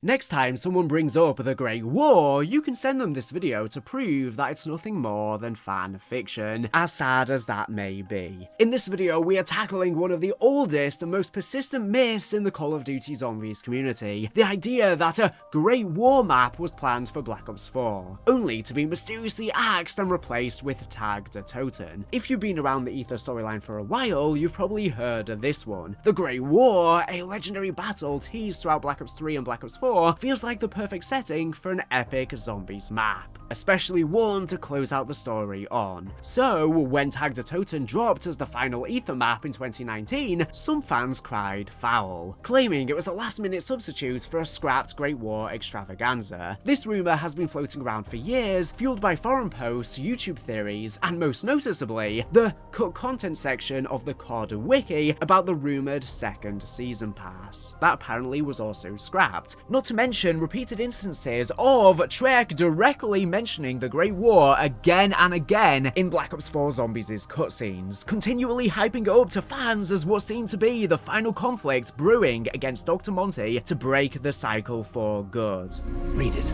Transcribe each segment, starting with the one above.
Next time someone brings up the Great War, you can send them this video to prove that it's nothing more than fan fiction, as sad as that may be. In this video, we are tackling one of the oldest and most persistent myths in the Call of Duty Zombies community, the idea that a Great War map was planned for Black Ops 4, only to be mysteriously axed and replaced with Tag Der Toten. If you've been around the Aether storyline for a while, you've probably heard of this one. The Great War, a legendary battle teased throughout Black Ops 3 and Black Ops 4, feels like the perfect setting for an epic zombies map, especially one to close out the story on. So, when Tag Der Toten dropped as the final Aether map in 2019, some fans cried foul, claiming it was a last-minute substitute for a scrapped Great War extravaganza. This rumour has been floating around for years, fueled by forum posts, YouTube theories, and most noticeably, the cut content section of the COD Wiki about the rumoured second season pass. That apparently was also scrapped. Not to mention repeated instances of Treyarch directly mentioning the Great War again and again in Black Ops 4 Zombies' cutscenes, continually hyping it up to fans as what seemed to be the final conflict brewing against Dr. Monty to break the cycle for good. Read it.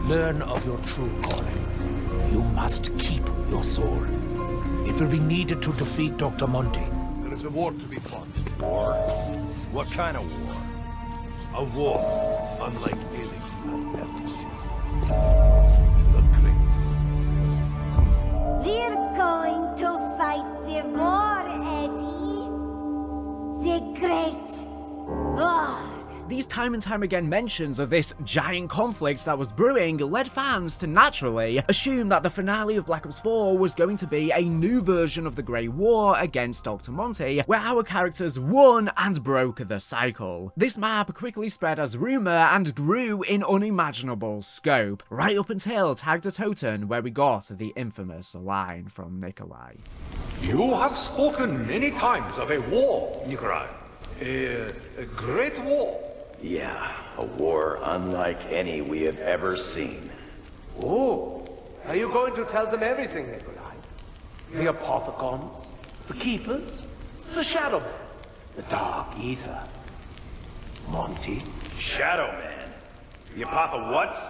Learn of your true calling. You must keep your soul. It will be needed to defeat Dr. Monty. There is a war to be fought. War? What kind of war? A war unlike any you have ever seen. The Great. We're going to fight the war, Eddie. The Great War. These time and time again mentions of this giant conflict that was brewing led fans to naturally assume that the finale of Black Ops 4 was going to be a new version of the Great War against Dr. Monty, where our characters won and broke the cycle. This map quickly spread as rumour and grew in unimaginable scope, right up until Tag Der Toten, where we got the infamous line from Nikolai. You have spoken many times of a war, Nikolai. A great war. Yeah, a war unlike any we have ever seen. Oh, are you going to tell them everything, Nikolai? The Apothecons, the Keepers, the Shadow Man, the Dark Aether, Monty. Shadow Man? The Apotha what's?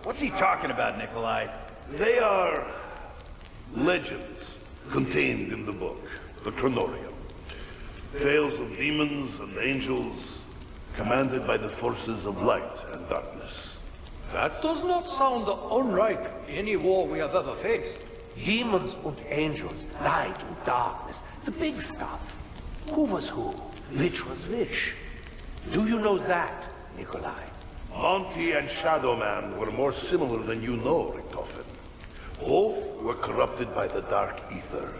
What's he talking about, Nikolai? They are legends contained in the book, the Chronicles. Tales of demons and angels commanded by the forces of light and darkness. That does not sound unlike any war we have ever faced. Demons and angels, light and darkness, the big stuff. Who was who? Which was which? Do you know that, Nikolai? Monty and Shadow Man were more similar than you know, Richtofen. Both were corrupted by the Dark Aether.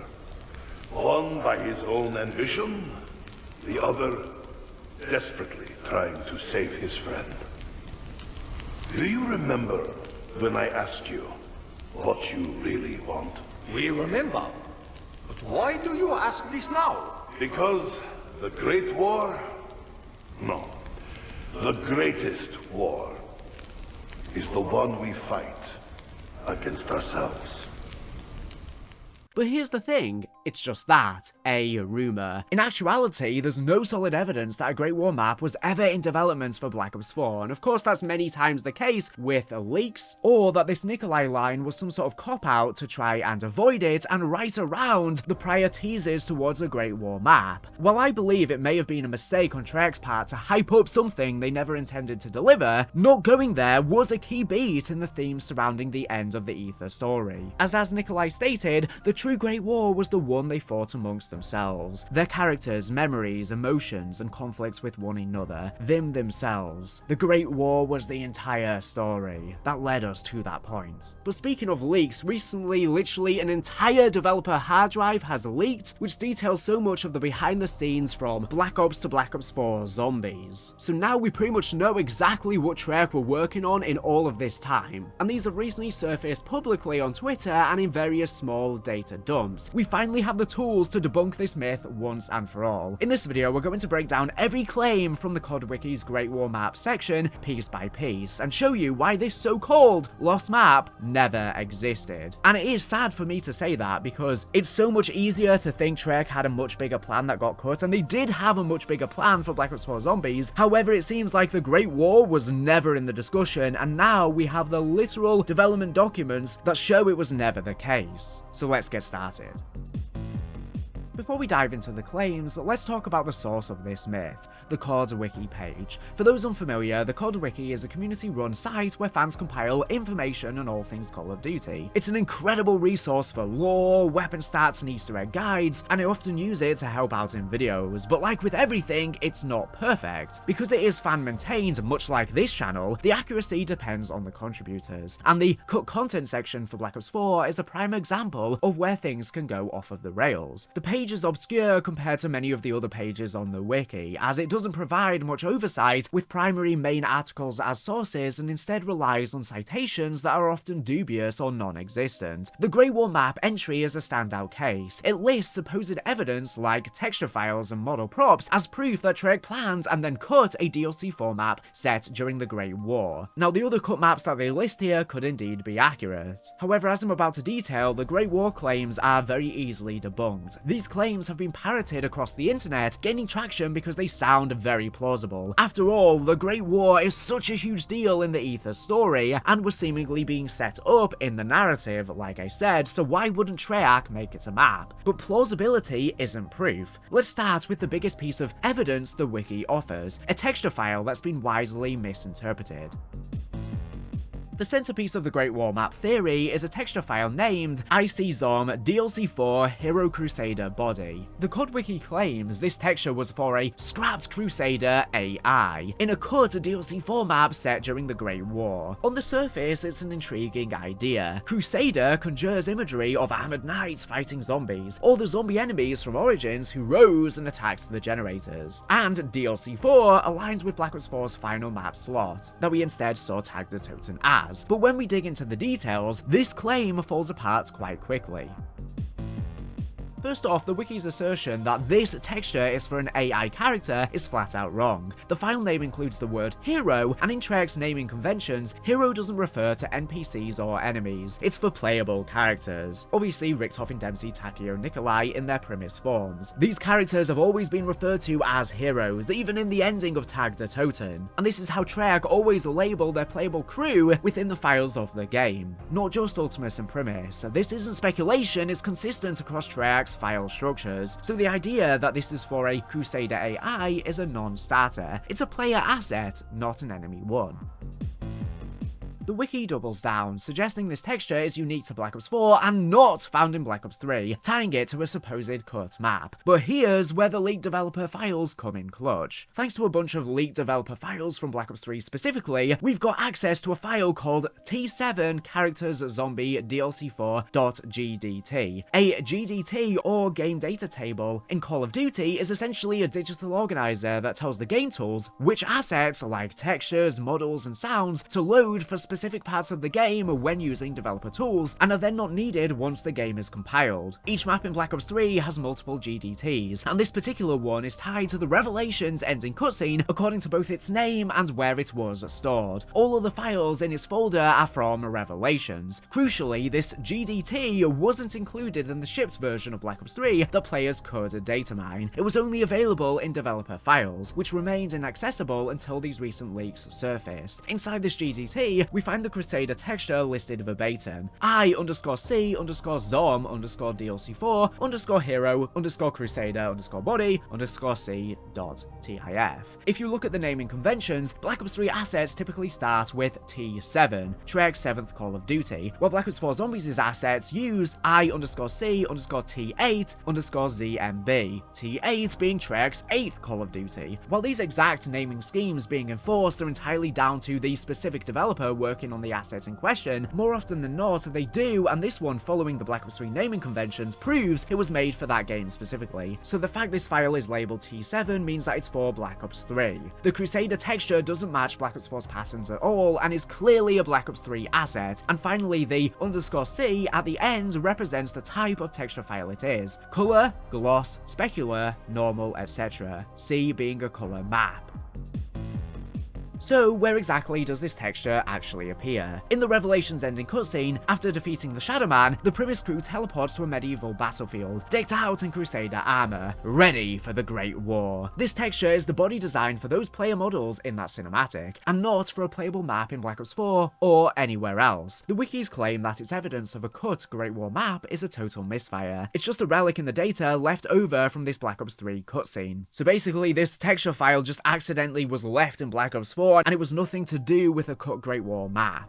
One by his own ambition, the other desperately trying to save his friend. Do you remember when I asked you what you really want? We remember. But why do you ask this now? Because the Great War? No. The greatest war is the one we fight against ourselves. But here's the thing, it's just that, a rumour. In actuality, there's no solid evidence that a Great War map was ever in development for Black Ops 4, and of course that's many times the case with leaks, or that this Nikolai line was some sort of cop-out to try and avoid it and write around the prior teasers towards a Great War map. While I believe it may have been a mistake on Treyarch's part to hype up something they never intended to deliver, not going there was a key beat in the themes surrounding the end of the Aether story. As Nikolai stated, the true Great War was the one they fought amongst themselves. Their characters, memories, emotions, and conflicts with one another. Them themselves. The Great War was the entire story. That led us to that point. But speaking of leaks, recently literally an entire developer hard drive has leaked, which details so much of the behind the scenes from Black Ops to Black Ops 4 Zombies. So now we pretty much know exactly what Treyarch were working on in all of this time. And these have recently surfaced publicly on Twitter and in various small data dumps. We finally finally have the tools to debunk this myth once and for all. In this video, we're going to break down every claim from the COD Wiki's Great War map section piece by piece, and show you why this so-called lost map never existed. And it is sad for me to say that, because it's so much easier to think Treyarch had a much bigger plan that got cut, and they did have a much bigger plan for Black Ops 4 Zombies. However, it seems like the Great War was never in the discussion, and now we have the literal development documents that show it was never the case. So let's get started. Before we dive into the claims, let's talk about the source of this myth, the COD Wiki page. For those unfamiliar, the COD Wiki is a community-run site where fans compile information on all things Call of Duty. It's an incredible resource for lore, weapon stats, and Easter egg guides, and I often use it to help out in videos, but like with everything, it's not perfect. Because it is fan-maintained, much like this channel, the accuracy depends on the contributors, and the cut content section for Black Ops 4 is a prime example of where things can go off of the rails. The page is obscure compared to many of the other pages on the wiki, as it doesn't provide much oversight with primary main articles as sources and instead relies on citations that are often dubious or non-existent. The Great War map entry is a standout case. It lists supposed evidence like texture files and model props as proof that Treyarch planned and then cut a DLC 4 map set during the Great War. Now, the other cut maps that they list here could indeed be accurate. However, as I'm about to detail, the Great War claims are very easily debunked. These claims have been parroted across the internet, gaining traction because they sound very plausible. After all, the Great War is such a huge deal in the Aether story, and was seemingly being set up in the narrative, like I said, so why wouldn't Treyarch make it a map? But plausibility isn't proof. Let's start with the biggest piece of evidence the wiki offers, a texture file that's been widely misinterpreted. The centerpiece of the Great War map theory is a texture file named ICZOM DLC4 Hero Crusader Body. The COD Wiki claims this texture was for a scrapped Crusader AI, in a cut DLC4 map set during the Great War. On the surface, it's an intriguing idea. Crusader conjures imagery of armored knights fighting zombies, or the zombie enemies from Origins who rose and attacked the generators. And DLC4 aligns with Black Ops 4's final map slot, that we instead saw Tag Der Toten as. But when we dig into the details, this claim falls apart quite quickly. First off, the wiki's assertion that this texture is for an AI character is flat out wrong. The file name includes the word hero, and in Treyarch's naming conventions, hero doesn't refer to NPCs or enemies, it's for playable characters. Obviously, Richtofen, Dempsey, Takeo, Nikolai in their premise forms. These characters have always been referred to as heroes, even in the ending of Tag Der Toten, and this is how Treyarch always label their playable crew within the files of the game. Not just Ultimus and Primus, this isn't speculation, it's consistent across Treyarch's file structures, so the idea that this is for a Crusader AI is a non-starter. It's a player asset, not an enemy one. The wiki doubles down, suggesting this texture is unique to Black Ops 4 and not found in Black Ops 3, tying it to a supposed cut map. But here's where the leaked developer files come in clutch. Thanks to a bunch of leaked developer files from Black Ops 3 specifically, we've got access to a file called T7 Characters Zombie DLC4.gdt. A GDT, or Game Data Table, in Call of Duty is essentially a digital organizer that tells the game tools which assets, like textures, models, and sounds, to load for specific parts of the game when using developer tools, and are then not needed once the game is compiled. Each map in Black Ops 3 has multiple GDTs, and this particular one is tied to the Revelations ending cutscene according to both its name and where it was stored. All of the files in its folder are from Revelations. Crucially, this GDT wasn't included in the shipped version of Black Ops 3 that players could data mine. It was only available in developer files, which remained inaccessible until these recent leaks surfaced. Inside this GDT, we find the Crusader texture listed verbatim: I_C_ZOM_DLC4_Hero_Crusader_body_C.TIF. If you look at the naming conventions, Black Ops 3 assets typically start with T7, Treyarch's 7th Call of Duty, while Black Ops 4 Zombies' assets use I_C_T8_ZMB, T8 being Treyarch's 8th Call of Duty. While these exact naming schemes being enforced are entirely down to the specific developer working looking on the assets in question, more often than not they do, and this one, following the Black Ops 3 naming conventions, proves it was made for that game specifically. So the fact this file is labeled T7 means that it's for Black Ops 3. The Crusader texture doesn't match Black Ops 4's patterns at all, and is clearly a Black Ops 3 asset. And finally, the _C at the end represents the type of texture file it is: color, gloss, specular, normal, etc. C being a color map. So where exactly does this texture actually appear? In the Revelations ending cutscene, after defeating the Shadow Man, the Primus crew teleports to a medieval battlefield, decked out in Crusader armor, ready for the Great War. This texture is the body design for those player models in that cinematic, and not for a playable map in Black Ops 4 or anywhere else. The wikis claim that it's evidence of a cut Great War map is a total misfire. It's just a relic in the data left over from this Black Ops 3 cutscene. So basically, this texture file just accidentally was left in Black Ops 4, and it was nothing to do with a cut Great War map.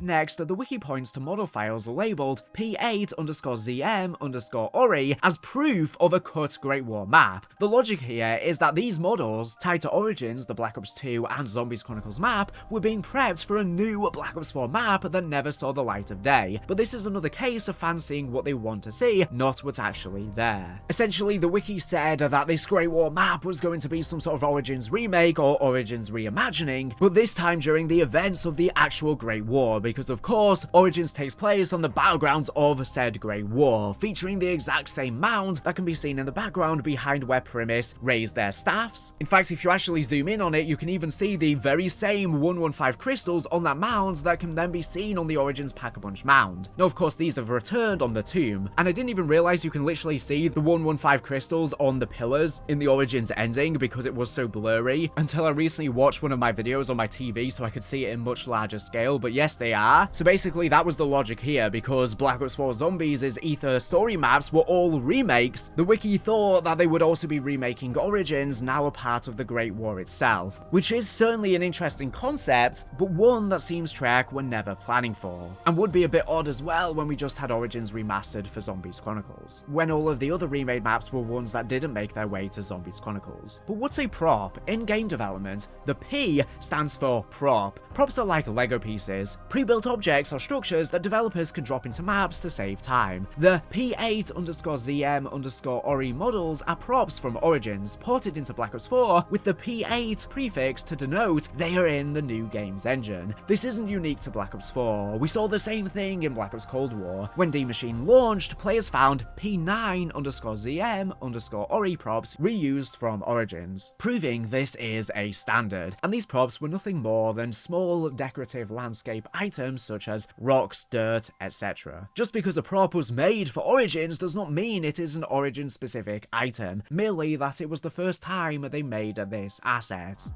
Next, the wiki points to model files labeled P8_ZM_ORI as proof of a cut Great War map. The logic here is that these models, tied to Origins, the Black Ops 2 and Zombies Chronicles map, were being prepped for a new Black Ops 4 map that never saw the light of day. But this is another case of fans seeing what they want to see, not what's actually there. Essentially, the wiki said that this Great War map was going to be some sort of Origins remake or Origins reimagining, but this time during the events of the actual Great War, because of course, Origins takes place on the battlegrounds of said Great War, featuring the exact same mound that can be seen in the background behind where Primus raised their staffs. In fact, if you actually zoom in on it, you can even see the very same 115 crystals on that mound that can then be seen on the Origins Pack-a-Punch mound. Now, of course, these have returned on the tomb, and I didn't even realize you can literally see the 115 crystals on the pillars in the Origins ending because it was so blurry, until I recently watched one of my videos on my TV so I could see it in much larger scale, but yes, they are. So basically that was the logic here, because Black Ops 4 Zombies' Aether story maps were all remakes. The wiki thought that they would also be remaking Origins, now a part of the Great War itself, which is certainly an interesting concept, but one that seems Treyarch were never planning for, and would be a bit odd as well when we just had Origins remastered for Zombies Chronicles, when all of the other remade maps were ones that didn't make their way to Zombies Chronicles. But what's a prop? In game development, the P stands for prop. Props are like Lego pieces, pre-built objects or structures that developers can drop into maps to save time. The P8_ZM_ORI models are props from Origins, ported into Black Ops 4 with the P8 prefix to denote they are in the new game's engine. This isn't unique to Black Ops 4. We saw the same thing in Black Ops Cold War. When D Machine launched, players found P9_ZM_ORI props reused from Origins, proving this is a standard. And these props were nothing more than small decorative landscape items such as rocks, dirt, etc. Just because a prop was made for Origins does not mean it is an Origin specific item, merely that it was the first time they made this asset.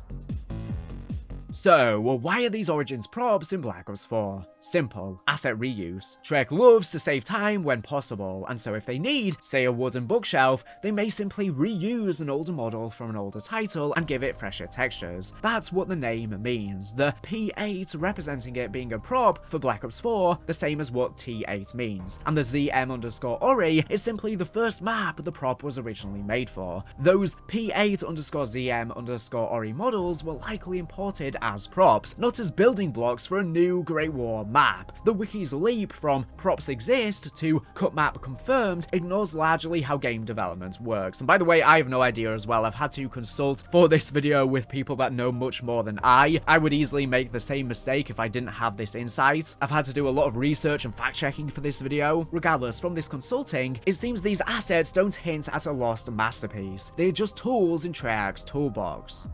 So, why are these Origins props in Black Ops 4? Simple. Asset reuse. Treyarch loves to save time when possible, and so if they need, say, a wooden bookshelf, they may simply reuse an older model from an older title and give it fresher textures. That's what the name means. The P8 representing it being a prop for Black Ops 4, the same as what T8 means, and the ZM_ORI is simply the first map the prop was originally made for. Those P8_ZM_ORI models were likely imported as props, not as building blocks for a new Great War map. The wiki's leap from props exist to cut map confirmed ignores largely how game development works. And by the way, I have no idea as well. I've had to consult for this video with people that know much more than I. I would easily make the same mistake if I didn't have this insight. I've had to do a lot of research and fact checking for this video. Regardless, from this consulting, it seems these assets don't hint at a lost masterpiece. They're just tools in Treyarch's toolbox.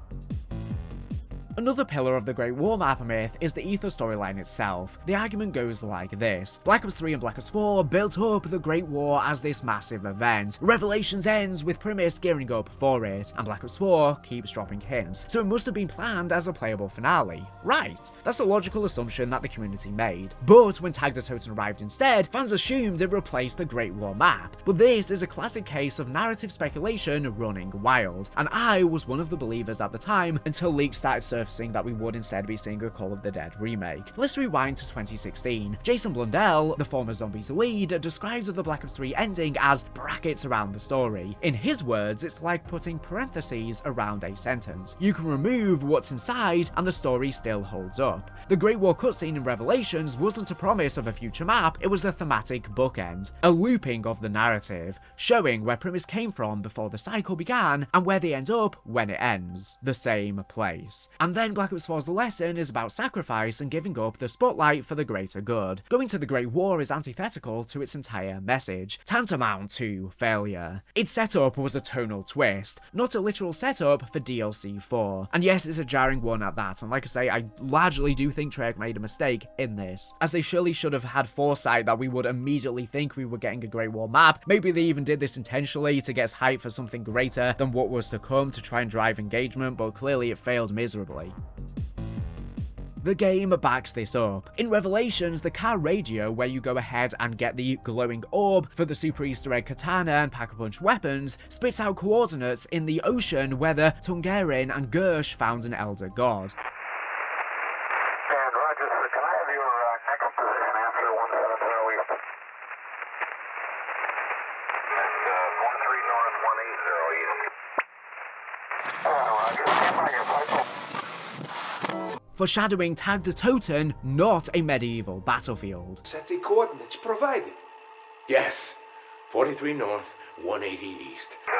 Another pillar of the Great War map myth is the Aether storyline itself. The argument goes like this: Black Ops 3 and Black Ops 4 built up the Great War as this massive event. Revelations ends with Primus gearing up for it, and Black Ops 4 keeps dropping hints, so it must have been planned as a playable finale. Right, that's a logical assumption that the community made. But when Tag Der Toten arrived instead, fans assumed it replaced the Great War map. But this is a classic case of narrative speculation running wild, and I was one of the believers at the time until leaks started surfacing noticing that we would instead be seeing a Call of the Dead remake. Let's rewind to 2016. Jason Blundell, the former Zombies lead, describes the Black Ops 3 ending as brackets around the story. In his words, it's like putting parentheses around a sentence. You can remove what's inside and the story still holds up. The Great War cutscene in Revelations wasn't a promise of a future map, it was a thematic bookend, a looping of the narrative, showing where Primus came from before the cycle began and where they end up when it ends. The same place. And then Black Ops 4's lesson is about sacrifice and giving up the spotlight for the greater good. Going to the Great War is antithetical to its entire message, tantamount to failure. Its setup was a tonal twist, not a literal setup for DLC 4. And yes, it's a jarring one at that, and like I say, I largely do think Treyarch made a mistake in this, as they surely should have had foresight that we would immediately think we were getting a Great War map. Maybe they even did this intentionally to get us hyped for something greater than what was to come to try and drive engagement, but clearly it failed miserably. The game backs this up. In Revelations, the car radio, where you go ahead and get the glowing orb for the super Easter egg katana and pack-a-punch weapons, spits out coordinates in the ocean where the Tungaren and Gersh found an elder god. And Roger, sir, can I have your next position after 170 east? And 13 north, 180 east. Roger, stand by your cycle. Foreshadowing Tag Der Toten, not a medieval battlefield. Set the coordinates provided. Yes. 43 north, 180 east. 13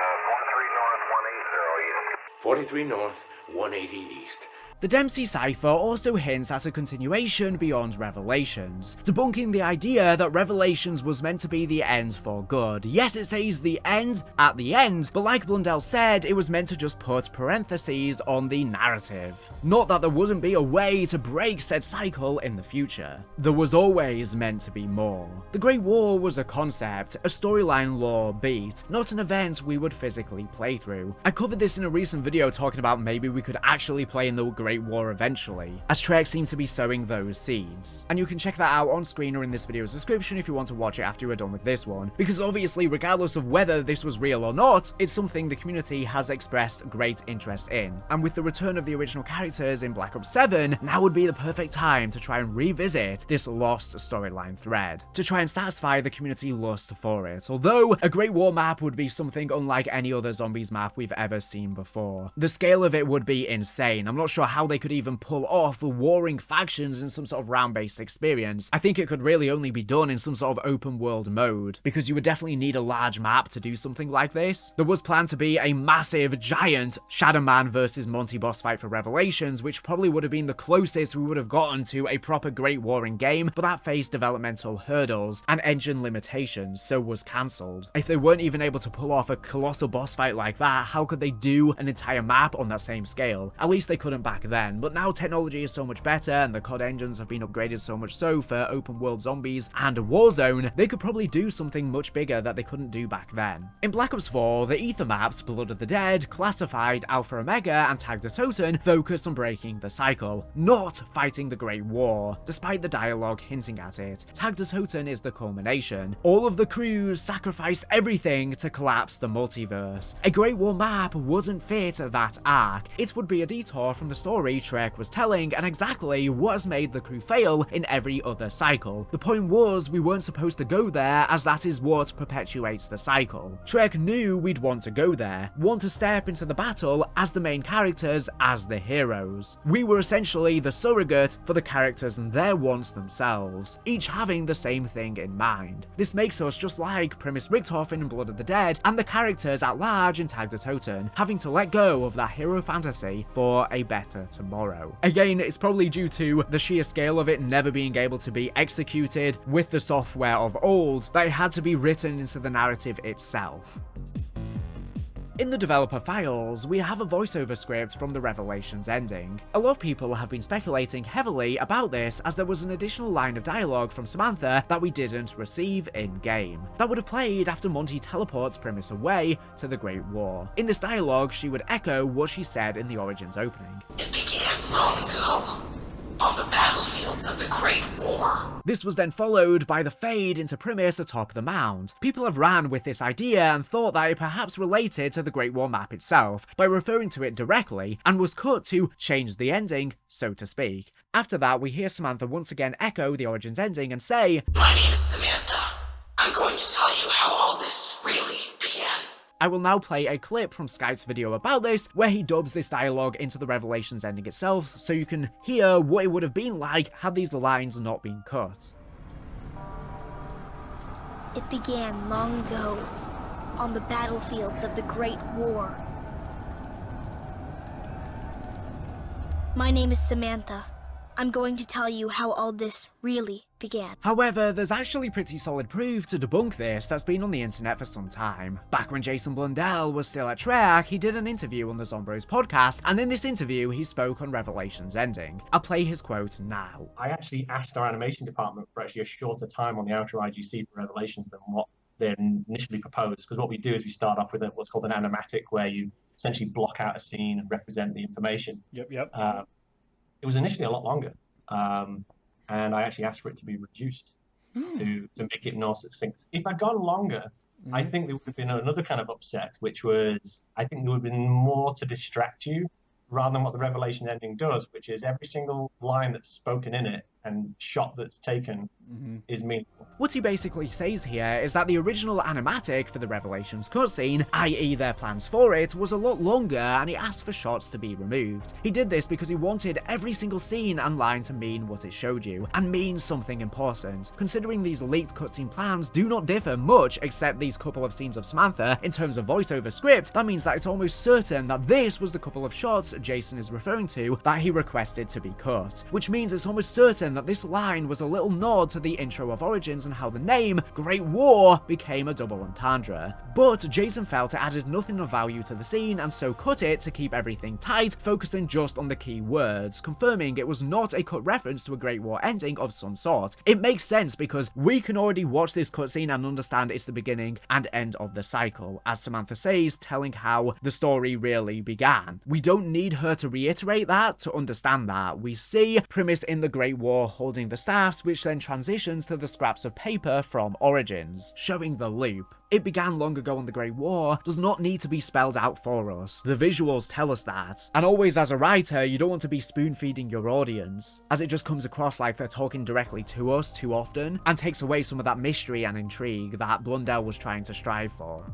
north, 180 east. 43 north, 180 east. The Dempsey cipher also hints at a continuation beyond Revelations, debunking the idea that Revelations was meant to be the end for good. Yes, it says the end at the end, but like Blundell said, it was meant to just put parentheses on the narrative. Not that there wouldn't be a way to break said cycle in the future. There was always meant to be more. The Great War was a concept, a storyline lore beat, not an event we would physically play through. I covered this in a recent video talking about maybe we could actually play in the Great War eventually, as Treyarch seemed to be sowing those seeds. And you can check that out on screen or in this video's description if you want to watch it after you're done with this one, because obviously regardless of whether this was real or not, it's something the community has expressed great interest in. And with the return of the original characters in Black Ops 7, now would be the perfect time to try and revisit this lost storyline thread, to try and satisfy the community lust for it, although a Great War map would be something unlike any other zombies map we've ever seen before. The scale of it would be insane. I'm not sure how they could even pull off warring factions in some sort of round-based experience. I think it could really only be done in some sort of open world mode, because you would definitely need a large map to do something like this. There was planned to be a massive, giant Shadow Man versus Monty boss fight for Revelations, which probably would have been the closest we would have gotten to a proper Great War in game, but that faced developmental hurdles and engine limitations, so was cancelled. If they weren't even able to pull off a colossal boss fight like that, how could they do an entire map on that same scale? At least they couldn't back then, but now technology is so much better and the COD engines have been upgraded so much so for open world zombies and Warzone, they could probably do something much bigger that they couldn't do back then. In Black Ops 4, the Aether maps Blood of the Dead, Classified, Alpha Omega, and Tag Der Toten focused on breaking the cycle, not fighting the Great War, despite the dialogue hinting at it. Tag Der Toten is the culmination. All of the crews sacrificed everything to collapse the multiverse. A Great War map wouldn't fit that arc. It would be a detour from the story Treyarch was telling, and exactly what has made the crew fail in every other cycle. The point was, we weren't supposed to go there, as that is what perpetuates the cycle. Treyarch knew we'd want to go there, want to step into the battle as the main characters, as the heroes. We were essentially the surrogate for the characters and their wants themselves, each having the same thing in mind. This makes us just like Primus Richthofen in Blood of the Dead, and the characters at large in Tag Der Toten, having to let go of that hero fantasy for a better tomorrow. Again, it's probably due to the sheer scale of it never being able to be executed with the software of old, that it had to be written into the narrative itself. In the developer files, we have a voiceover script from the Revelations ending. A lot of people have been speculating heavily about this, as there was an additional line of dialogue from Samantha that we didn't receive in-game, that would have played after Monty teleports Primus away to the Great War. In this dialogue, she would echo what she said in the Origins opening. It began long ago, on the battlefields of the Great War. This was then followed by the fade into Primus atop the mound. People have ran with this idea and thought that it perhaps related to the Great War map itself by referring to it directly, and was cut to change the ending, so to speak. After that, we hear Samantha once again echo the Origins ending and say, "My name is Samantha. I'm going to tell you how all this really began." I will now play a clip from Skype's video about this, where he dubs this dialogue into the Revelations ending itself, so you can hear what it would have been like had these lines not been cut. It began long ago, on the battlefields of the Great War. My name is Samantha. I'm going to tell you how all this really began. However, there's actually pretty solid proof to debunk this that's been on the internet for some time. Back when Jason Blundell was still at Treyarch, he did an interview on the Zombros podcast, and in this interview he spoke on Revelation's ending. I'll play his quote now. I actually asked our animation department for actually a shorter time on the outer IGC for Revelations than what they initially proposed, because what we do is we start off with what's called an animatic, where you essentially block out a scene and represent the information. Yep. It was initially a lot longer, and I actually asked for it to be reduced to make it more succinct. If I'd gone longer, I think there would have been another kind of upset, which was, I think there would have been more to distract you rather than what the Revelation ending does, which is every single line that's spoken in it and shot that's taken is meaningful. What he basically says here is that the original animatic for the Revelations cutscene, i.e. their plans for it, was a lot longer, and he asked for shots to be removed. He did this because he wanted every single scene and line to mean what it showed you, and mean something important. Considering these leaked cutscene plans do not differ much except these couple of scenes of Samantha in terms of voiceover script, that means that it's almost certain that this was the couple of shots Jason is referring to that he requested to be cut, which means it's almost certain that this line was a little nod to the intro of Origins and how the name Great War became a double entendre. But Jason felt it added nothing of value to the scene and so cut it to keep everything tight, focusing just on the key words, confirming it was not a cut reference to a Great War ending of some sort. It makes sense because we can already watch this cutscene and understand it's the beginning and end of the cycle, as Samantha says, telling how the story really began. We don't need her to reiterate that to understand that. We see Primus in the Great War holding the staffs, which then transitions to the scraps of paper from Origins, showing the loop. It began long ago on the Great War does not need to be spelled out for us. The visuals tell us that. And always as a writer, you don't want to be spoon-feeding your audience, as it just comes across like they're talking directly to us too often, and takes away some of that mystery and intrigue that Blundell was trying to strive for.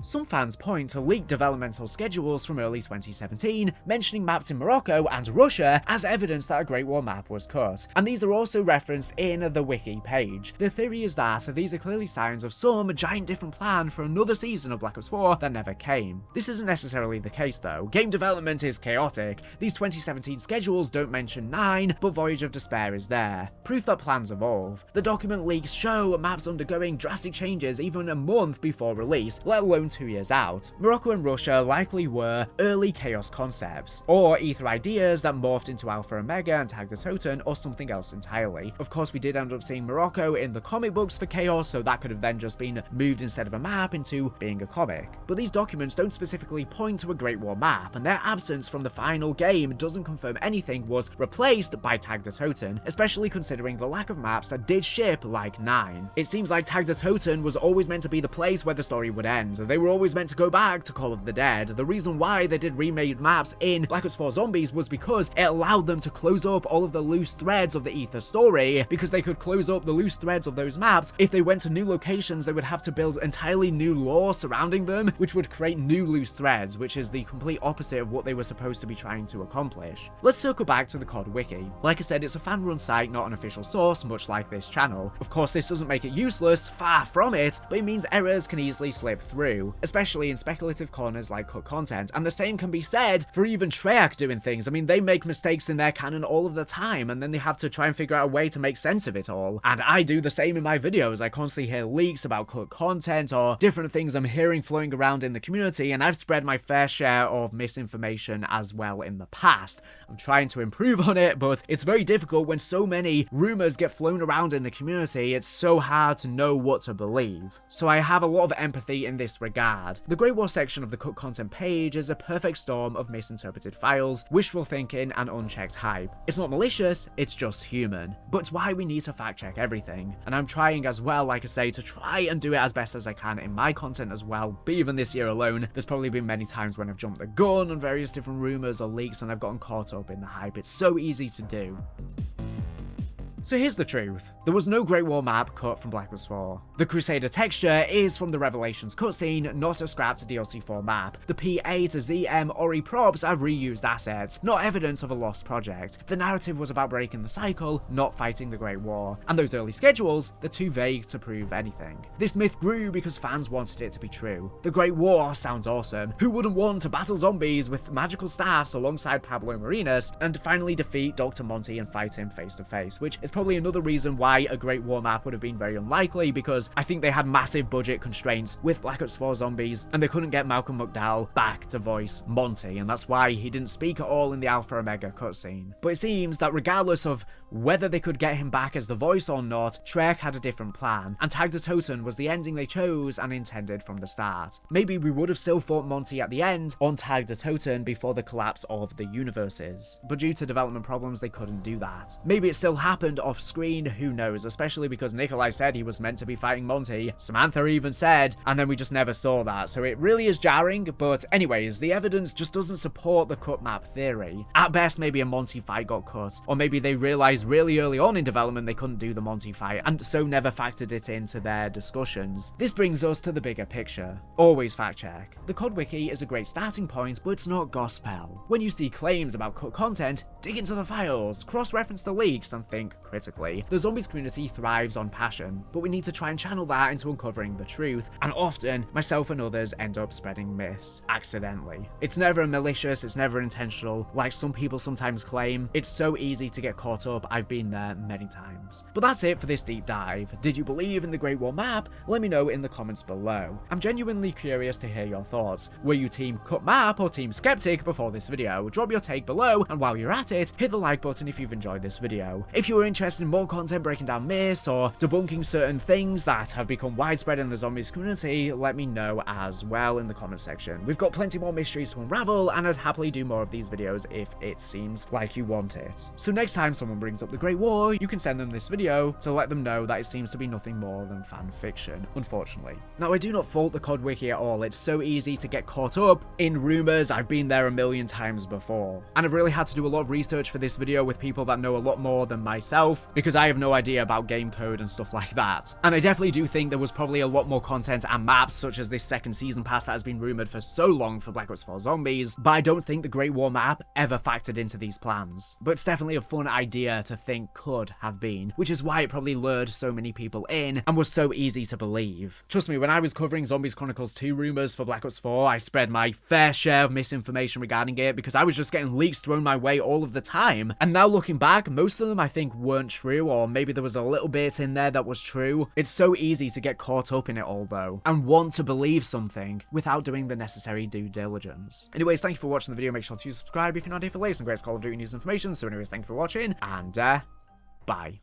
Some fans point to leaked developmental schedules from early 2017, mentioning maps in Morocco and Russia as evidence that a Great War map was cut, and these are also referenced in the wiki page. The theory is that these are clearly signs of some giant different plan for another season of Black Ops 4 that never came. This isn't necessarily the case though. Game development is chaotic. These 2017 schedules don't mention 9, but Voyage of Despair is there. Proof that plans evolve. The document leaks show maps undergoing drastic changes even a month before release, let alone 2 years out. Morocco and Russia likely were early Chaos concepts, or Aether ideas that morphed into Alpha Omega and Tag Der Toten, or something else entirely. Of course, we did end up seeing Morocco in the comic books for Chaos, so that could have then just been moved instead of a map into being a comic. But these documents don't specifically point to a Great War map, and their absence from the final game doesn't confirm anything was replaced by Tag Der Toten, especially considering the lack of maps that did ship like 9. It seems like Tag Der Toten was always meant to be the place where the story would end. They were always meant to go back to Call of the Dead. The reason why they did remade maps in Black Ops 4 Zombies was because it allowed them to close up all of the loose threads of the Aether story, because they could close up the loose threads of those maps. If they went to new locations, they would have to build entirely new lore surrounding them, which would create new loose threads, which is the complete opposite of what they were supposed to be trying to accomplish. Let's circle back to the COD Wiki. Like I said, it's a fan-run site, not an official source, much like this channel. Of course, this doesn't make it useless, far from it, but it means errors can easily slip through, especially in speculative corners like cut content, and the same can be said for even Treyarch doing things. I mean, they make mistakes in their canon all of the time, and then they have to try and figure out a way to make sense of it all. And I do the same in my videos. I constantly hear leaks about cut content or different things I'm hearing flowing around in the community, and I've spread my fair share of misinformation as well in the past. I'm trying to improve on it, but it's very difficult when so many rumors get flown around in the community. It's so hard to know what to believe. So I have a lot of empathy in this regard. regard. The Great War section of the cut content page is a perfect storm of misinterpreted files, wishful thinking, and unchecked hype. It's not malicious, it's just human. But it's why we need to fact check everything. And I'm trying as well, like I say, to try and do it as best as I can in my content as well. But even this year alone, there's probably been many times when I've jumped the gun on various different rumors or leaks and I've gotten caught up in the hype. It's so easy to do. So here's the truth. There was no Great War map cut from Black Ops 4. The Crusader texture is from the Revelations cutscene, not a scrapped DLC 4 map. The PA to ZM Ori props are reused assets, not evidence of a lost project. The narrative was about breaking the cycle, not fighting the Great War. And those early schedules, they're too vague to prove anything. This myth grew because fans wanted it to be true. The Great War sounds awesome. Who wouldn't want to battle zombies with magical staffs alongside Pablo Marinas and finally defeat Dr. Monty and fight him face to face, which is probably another reason why a Great War map would have been very unlikely, because I think they had massive budget constraints with Black Ops 4 Zombies and they couldn't get Malcolm McDowell back to voice Monty, and that's why he didn't speak at all in the Alpha Omega cutscene. But it seems that regardless of whether they could get him back as the voice or not, Treyarch had a different plan, and Tag Der Toten was the ending they chose and intended from the start. Maybe we would have still fought Monty at the end on Tag Der Toten before the collapse of the universes, but due to development problems they couldn't do that. Maybe it still happened off screen, who knows, especially because Nikolai said he was meant to be fighting Monty, Samantha even said, and then we just never saw that, so it really is jarring. But anyways, the evidence just doesn't support the cut map theory. At best, maybe a Monty fight got cut, or maybe they realized really early on in development they couldn't do the Monty fight, and so never factored it into their discussions. This brings us to the bigger picture. Always fact check. The COD Wiki is a great starting point, but it's not gospel. When you see claims about cut content, dig into the files, cross-reference the leaks, and think critically. The zombies community thrives on passion, but we need to try and channel that into uncovering the truth, and often, myself and others end up spreading myths, accidentally. It's never malicious, it's never intentional, like some people sometimes claim. It's so easy to get caught up, I've been there many times. But that's it for this deep dive. Did you believe in the Great War map? Let me know in the comments below. I'm genuinely curious to hear your thoughts. Were you team cut map or team skeptic before this video? Drop your take below, and while you're at it, hit the like button if you've enjoyed this video. If you are interested in more content breaking down myths or debunking certain things that have become widespread in the zombies community, let me know as well in the comment section. We've got plenty more mysteries to unravel, and I'd happily do more of these videos if it seems like you want it. So next time someone brings up the Great War, you can send them this video to let them know that it seems to be nothing more than fan fiction, unfortunately. Now, I do not fault the COD Wiki at all. It's so easy to get caught up in rumors. I've been there a million times before, and I've really had to do a lot of research for this video with people that know a lot more than myself, because I have no idea about game code and stuff like that. And I definitely do think there was probably a lot more content and maps, such as this second season pass that has been rumored for so long for Black Ops 4 Zombies, but I don't think the Great War map ever factored into these plans. But it's definitely a fun idea to think could have been, which is why it probably lured so many people in and was so easy to believe. Trust me, when I was covering Zombies Chronicles 2 rumors for Black Ops 4, I spread my fair share of misinformation regarding it because I was just getting leaks thrown my way all of the time. And now looking back, most of them I think weren't true, or maybe there was a little bit in there that was true. It's so easy to get caught up in it all though, and want to believe something without doing the necessary due diligence. Anyways, thank you for watching the video. Make sure to subscribe if you're not here for latest and greatest Call of Duty news information. So anyways, thank you for watching, and bye.